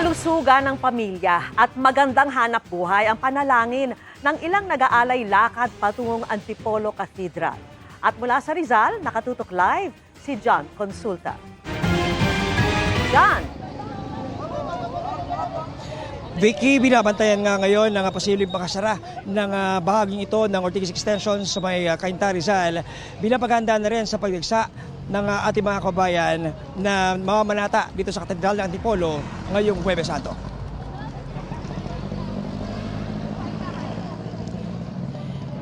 Kalusugan ng pamilya at magandang hanap buhay ang panalangin ng ilang nag-aalay lakad patungong Antipolo Cathedral. At mula sa Rizal, nakatutok live si John Consulta. John! Vicky, binabantayan nga ngayon ng posibleng pakasara ng bahaging ito ng Ortigas Extension sa may Cainta, Rizal. Binapaganda na rin sa pagdigsa ng ating mga kabayan na mamamanata dito sa Katedral ng Antipolo ngayong Huwebes Santo.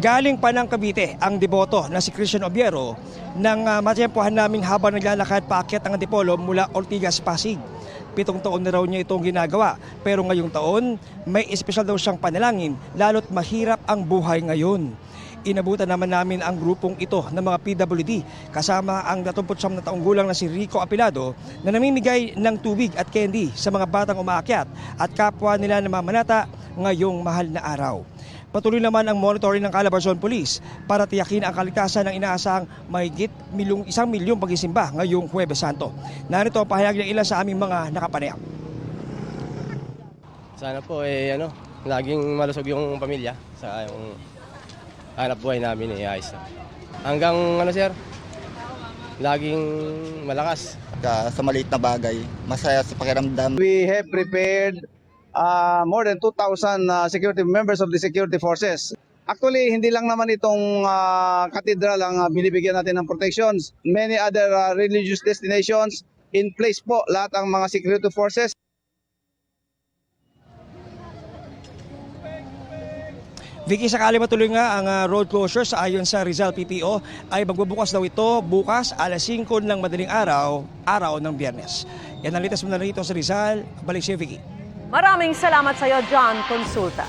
Galing pa ng Cavite ang deboto na si Christian Obiero nang matiyempohan naming habang naglalakad paakyat ang Antipolo mula Ortigas, Pasig. 7 taon na raw niya itong ginagawa, pero ngayong taon may espesyal daw siyang panalangin lalo't mahirap ang buhay ngayon. Inabutan naman namin ang grupong ito ng mga PWD kasama ang 29 na taong gulang na si Rico Apilado na namimigay ng tubig at candy sa mga batang umaakyat at kapwa nila namamanata ngayong mahal na araw. Patuloy naman ang monitoring ng Calabarzon Police para tiyakin ang kaligtasan ng inaasahang mahigit 1 milyong pagisimba ngayong Huwebes Santo. Narito ang pahayag ng ilan sa aming mga nakapanayam. Sana po laging malusog yung pamilya sa yung hanap buhay namin ayos na. Hanggang sir, laging malakas. Sa maliit na bagay, masaya sa pakiramdam. We have prepared more than 2,000 security members of the security forces. Actually, hindi lang naman itong cathedral ang binibigyan natin ng protections. Many other religious destinations in place po lahat ang mga security forces. Vicky, sakali matuloy nga ang road closures ayon sa Rizal PPO ay magbubukas daw ito bukas alas 5 ng madaling araw ng Biyernes. Yan ang litas mo na rito sa Rizal. Balik siya, Vicky. Maraming salamat sa iyo, John Consulta.